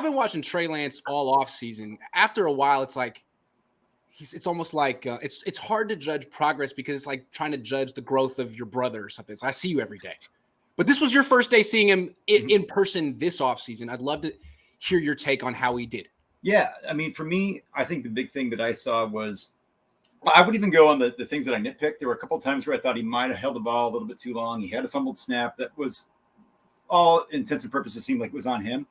I've been watching Trey Lance all off season. After a while, it's like it's almost like it's hard to judge progress because it's like trying to judge the growth of your brother or something. So I see you every day, but this was your first day seeing him in person this off season. I'd love to hear your take on how he did. Yeah, I mean, for me, I think the big thing that I saw was I would even go on the things that I nitpicked. There were a couple of times where I thought he might have held the ball a little bit too long. He had a fumbled snap that was all intents and purposes seemed like it was on him.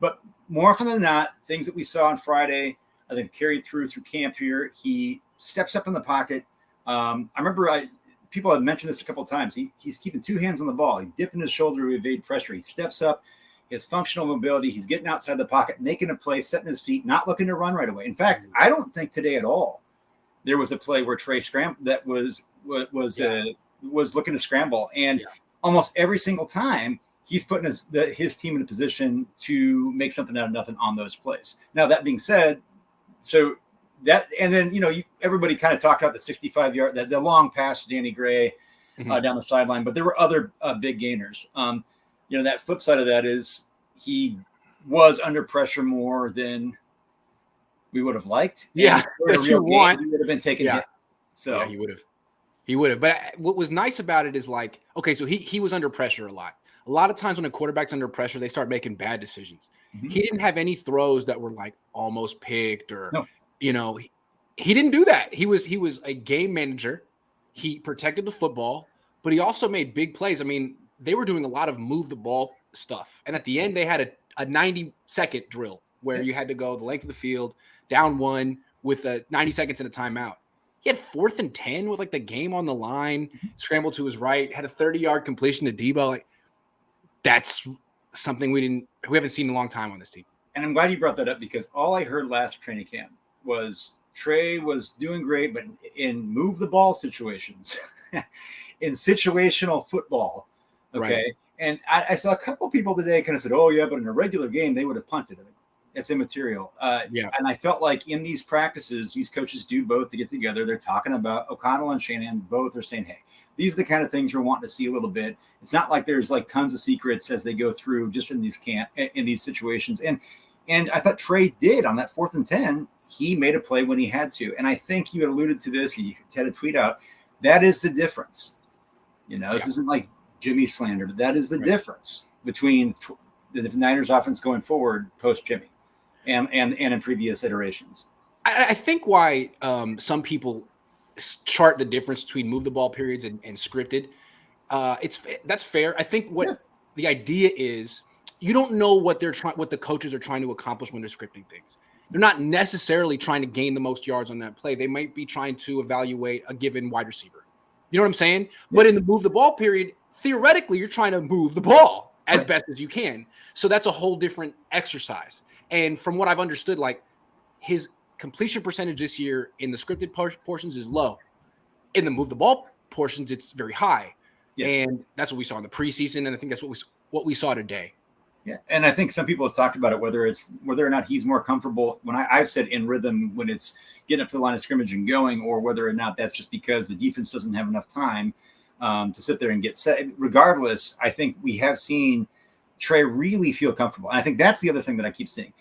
But more often than not, things that we saw on Friday, I think carried through camp here. He steps up in the pocket. I remember people had mentioned this a couple of times. He's keeping two hands on the ball. He's dipping his shoulder to evade pressure. He steps up. His functional mobility, he's getting outside the pocket, making a play, setting his feet, not looking to run right away. In fact, I don't think today at all there was a play where Trey scrambled that was looking to scramble, and almost every single time he's putting his team in a position to make something out of nothing on those plays. Now that being said, so that and then everybody kind of talked about the 65-yard the long pass to Danny Gray down the sideline, but there were other big gainers. That flip side of that is he was under pressure more than we would have liked. Yeah, if you want, he would have been taking hits. So yeah, he would have. But what was nice about it is like, okay, so he was under pressure a lot. A lot of times when a quarterback's under pressure, they start making bad decisions. He didn't have any throws that were like almost picked or he didn't do that. He was a game manager. He protected the football, but he also made big plays. I mean, they were doing a lot of move the ball stuff. And at the end, they had a 90-second drill where you had to go the length of the field, down one with 90 seconds and a timeout. He had 4th and 10 with like the game on the line, scrambled to his right, had a 30-yard completion to Debo. Like, that's something we haven't seen in a long time on this team. And I'm glad you brought that up because all I heard last training camp was Trey was doing great, but in move the ball situations, in situational football, okay. Right. And I saw a couple of people today kind of said, "Oh yeah, but in a regular game they would have punted." I mean, it's immaterial. And I felt like in these practices, these coaches do both to get together. They're talking about O'Connell and Shanahan. Both are saying, "Hey, these are the kind of things we're wanting to see a little bit." It's not like there's like tons of secrets as they go through just in these situations. And I thought Trey did on that 4th and 10. He made a play when he had to. And I think you alluded to this. He had a tweet out. That is the difference. This isn't like Jimmy slander. That is the difference between the Niners offense going forward post Jimmy and in previous iterations. I think why some people chart the difference between move the ball periods and scripted. That's fair. I think what the idea is, you don't know what the coaches are trying to accomplish when they're scripting things. They're not necessarily trying to gain the most yards on that play. They might be trying to evaluate a given wide receiver. You know what I'm saying? Yeah. But in the move the ball period, theoretically, you're trying to move the ball as best as you can. So that's a whole different exercise. And from what I've understood, like his completion percentage this year in the scripted portions is low. In the move the ball portions, it's very high. Yes. And that's what we saw in the preseason. And I think that's what we saw today. Yeah. And I think some people have talked about it, whether or not he's more comfortable when I've said in rhythm when it's getting up to the line of scrimmage and going, or whether or not that's just because the defense doesn't have enough time to sit there and get set. Regardless, I think we have seen Trey really feel comfortable. And I think that's the other thing that I keep seeing.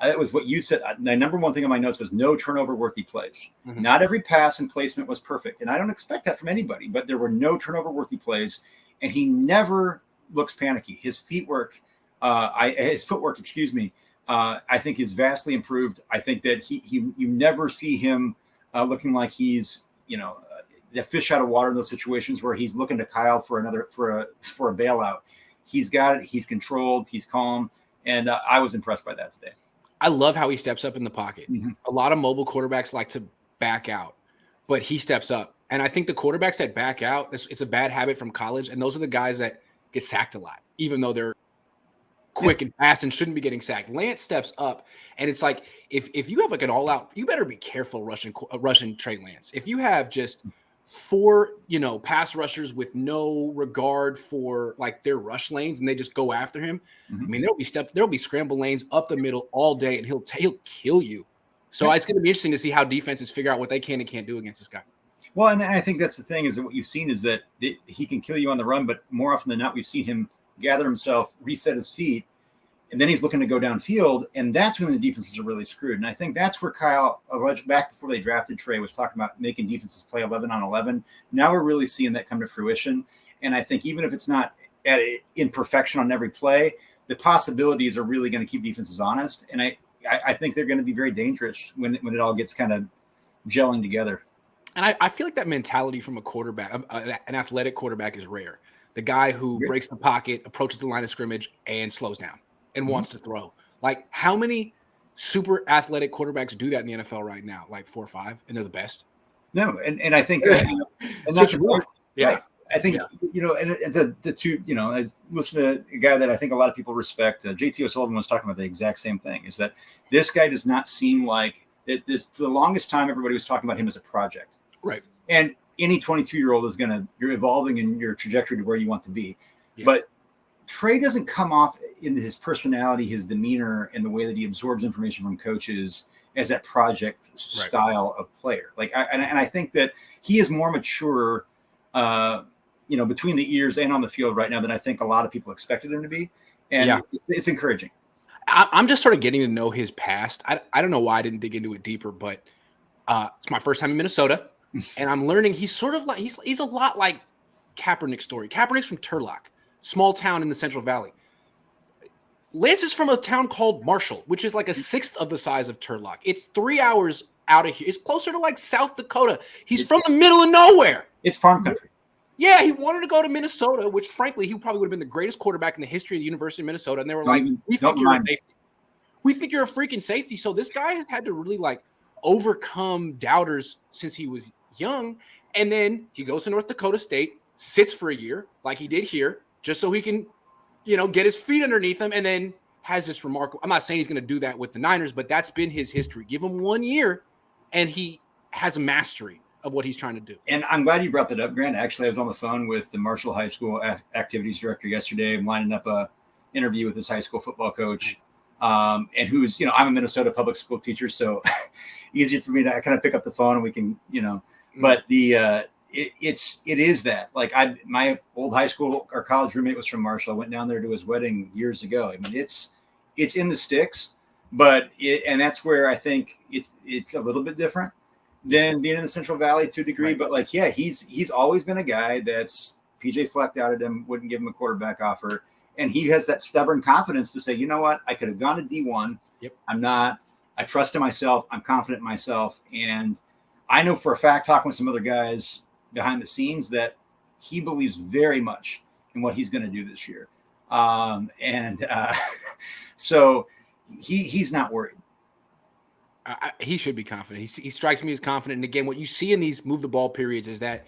That was what you said. The number one thing on my notes was no turnover-worthy plays. Mm-hmm. Not every pass and placement was perfect. And I don't expect that from anybody, but there were no turnover-worthy plays. And he never looks panicky. His footwork, I think is vastly improved. I think that you never see him looking like he's, the fish out of water in those situations where he's looking to Kyle for a bailout. He's got it. He's controlled. He's calm. And I was impressed by that today. I love how he steps up in the pocket. Mm-hmm. A lot of mobile quarterbacks like to back out, but he steps up. And I think the quarterbacks that back out, it's a bad habit from college. And those are the guys that get sacked a lot, even though they're quick and fast and shouldn't be getting sacked. Lance steps up, and it's like if you have like an all-out, you better be careful rushing Trey Lance. If you have just 4, pass rushers with no regard for like their rush lanes and they just go after him, mm-hmm. I mean, there'll be scramble lanes up the middle all day, and he'll kill you. So it's going to be interesting to see how defenses figure out what they can and can't do against this guy. Well, and I think that's the thing is that what you've seen is that he can kill you on the run, but more often than not, we've seen him gather himself, reset his feet, And then he's looking to go downfield, and that's when the defenses are really screwed. And I think that's where Kyle, back before they drafted Trey, was talking about making defenses play 11 on 11. Now we're really seeing that come to fruition. And I think even if it's not in perfection on every play, the possibilities are really going to keep defenses honest. And I think they're going to be very dangerous when it all gets kind of gelling together. And I feel like that mentality from a quarterback, an athletic quarterback, is rare. The guy who breaks the pocket, approaches the line of scrimmage, and slows down and wants to throw. Like, how many super athletic quarterbacks do that in the NFL right now? Like 4 or 5, and they're the best. No, and I think and that's really, right. I think and the two, I listen to a guy that I think a lot of people respect. JT O'Sullivan was talking about the exact same thing. Is that this guy does not seem like that? This for the longest time, everybody was talking about him as a project, right? And any 22-year-old is you're evolving in your trajectory to where you want to be, but Trey doesn't come off in his personality, his demeanor, and the way that he absorbs information from coaches as that project style of player. Like, I think that he is more mature, between the ears and on the field right now than I think a lot of people expected him to be. And it's encouraging. I'm just sort of getting to know his past. I don't know why I didn't dig into it deeper, but it's my first time in Minnesota, and I'm learning he's sort of like he's a lot like Kaepernick's story. Kaepernick's from Turlock, small town in the Central Valley. Lance is from a town called Marshall, which is like a sixth of the size of Turlock. It's 3 hours out of here. It's closer to like South Dakota. He's from the middle of nowhere. It's farm country. Yeah, he wanted to go to Minnesota, which frankly, he probably would have been the greatest quarterback in the history of the University of Minnesota. And they were like, we think you're a safety. We think you're a freaking safety. So this guy has had to really like overcome doubters since he was young. And then he goes to North Dakota State, sits for a year like he did here, just so he can, get his feet underneath him, and then has this remarkable – I'm not saying he's going to do that with the Niners, but that's been his history. Give him 1 year, and he has a mastery of what he's trying to do. And I'm glad you brought that up, Grant. Actually, I was on the phone with the Marshall High School activities director yesterday. I'm lining up a interview with his high school football coach, and who's, I'm a Minnesota public school teacher, so easy for me to kind of pick up the phone and we can, but it is that, like, my old high school or college roommate was from Marshall. I went down there to his wedding years ago. I mean, it's in the sticks, and that's where I think it's a little bit different than being in the Central Valley to a degree. Right. But he's always been a guy that's PJ Fleck doubted him, wouldn't give him a quarterback offer. And he has that stubborn confidence to say, you know what, I could have gone to D1. Yep. I'm not. I trust in myself. I'm confident in myself. And I know for a fact, talking with some other guys behind the scenes, that he believes very much in what he's going to do this year. So he's not worried. He should be confident. He strikes me as confident. And again, what you see in these move the ball periods is that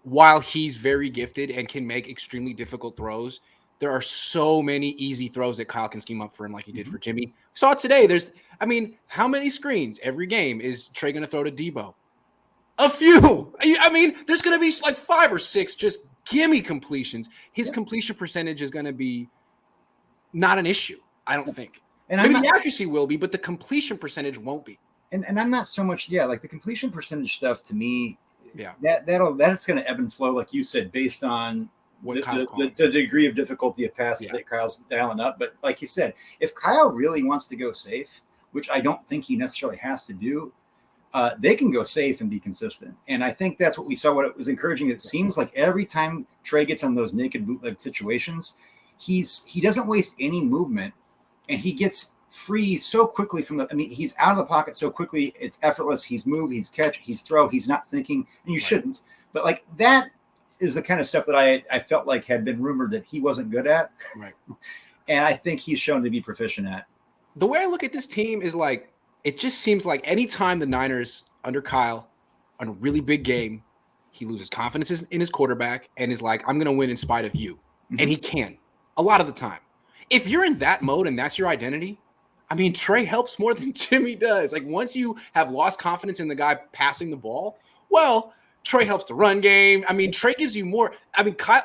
while he's very gifted and can make extremely difficult throws, there are so many easy throws that Kyle can scheme up for him, like he did for Jimmy. We saw it today. How many screens every game is Trey going to throw to Debo? A few. There's going to be like 5 or 6 just gimme completions. His completion percentage is going to be not an issue, I don't think. And maybe the accuracy will be, but the completion percentage won't be. And I'm not so much, like the completion percentage stuff to me, that's going to ebb and flow, like you said, based on the degree of difficulty of passes that Kyle's dialing up. But like you said, if Kyle really wants to go safe, which I don't think he necessarily has to do, they can go safe and be consistent. And I think that's what we saw. What it was encouraging. It seems like every time Trey gets on those naked bootleg situations, he doesn't waste any movement, and he gets free so quickly he's out of the pocket so quickly. It's effortless. He's move, he's catch, he's throw. He's not thinking, and you shouldn't. But like that is the kind of stuff that I felt like had been rumored that he wasn't good at. Right. And I think he's shown to be proficient at. The way I look at this team is like, it just seems like anytime the Niners under Kyle on a really big game, he loses confidence in his quarterback and is like, I'm going to win in spite of you. Mm-hmm. And he can a lot of the time. If you're in that mode and that's your identity, Trey helps more than Jimmy does. Like, once you have lost confidence in the guy passing the ball, well, Trey helps the run game. Trey gives you more.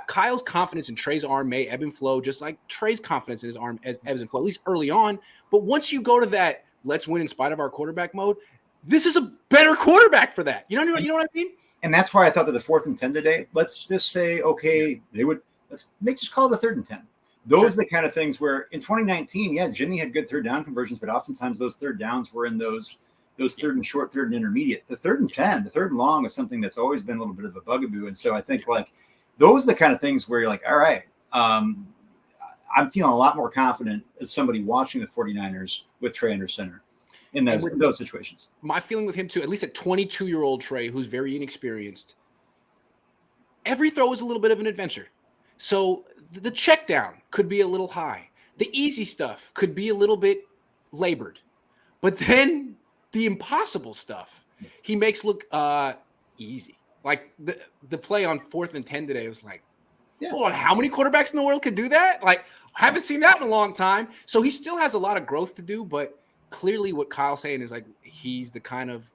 Kyle's confidence in Trey's arm may ebb and flow, just like Trey's confidence in his arm ebbs and flow, at least early on. But once you go to that, let's win in spite of our quarterback mode, this is a better quarterback for that. You know what I mean? And that's why I thought that the 4th and 10 today, let's just say, okay, let's just call it the 3rd and 10. those are the kind of things where in 2019, yeah, Jimmy had good third down conversions, but oftentimes those third downs were in those third and short, third and intermediate. The 3rd and 10, the 3rd and long is something that's always been a little bit of a bugaboo. And so I think like those are the kind of things where you're like, all right, I'm feeling a lot more confident as somebody watching the 49ers with Trey under center in those situations. My feeling with him too, at least a 22-year-old Trey, who's very inexperienced, every throw is a little bit of an adventure. So the check down could be a little high. The easy stuff could be a little bit labored. But then the impossible stuff he makes look easy. Like the play on 4th and 10 today was like, hold on, how many quarterbacks in the world could do that? Like, I haven't seen that in a long time. So he still has a lot of growth to do, but clearly what Kyle's saying is like he's the kind of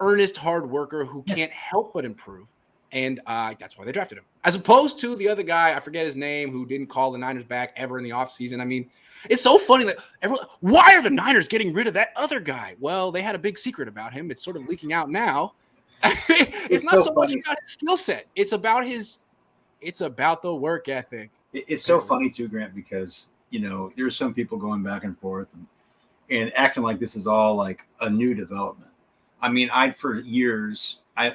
earnest hard worker who can't help but improve. And that's why they drafted him. As opposed to the other guy, I forget his name, who didn't call the Niners back ever in the offseason. I mean, it's so funny that why are the Niners getting rid of that other guy? Well, they had a big secret about him. It's sort of leaking out now. It's not so much about his skill set. It's about the work ethic. It's so funny too, Grant, because there's some people going back and forth and acting like this is all like a new development. I mean, for years, I'm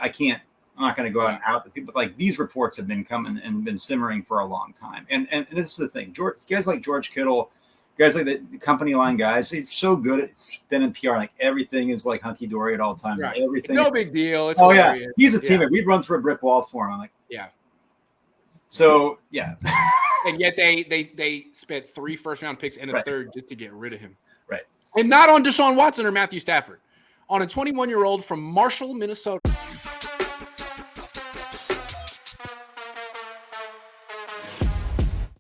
not going to go out and out the people. Like these reports have been coming and been simmering for a long time. And this is the thing, guys like George Kittle, guys like the company line guys, it's so good at spinning PR. Like everything is like hunky dory at all times. Right. Everything. No big deal. It's hilarious. He's a teammate. We'd run through a brick wall for him. I'm like, So yeah. And yet they spent 3 first-round picks and a third just to get rid of him. Right. And not on Deshaun Watson or Matthew Stafford. On a 21-year-old from Marshall, Minnesota.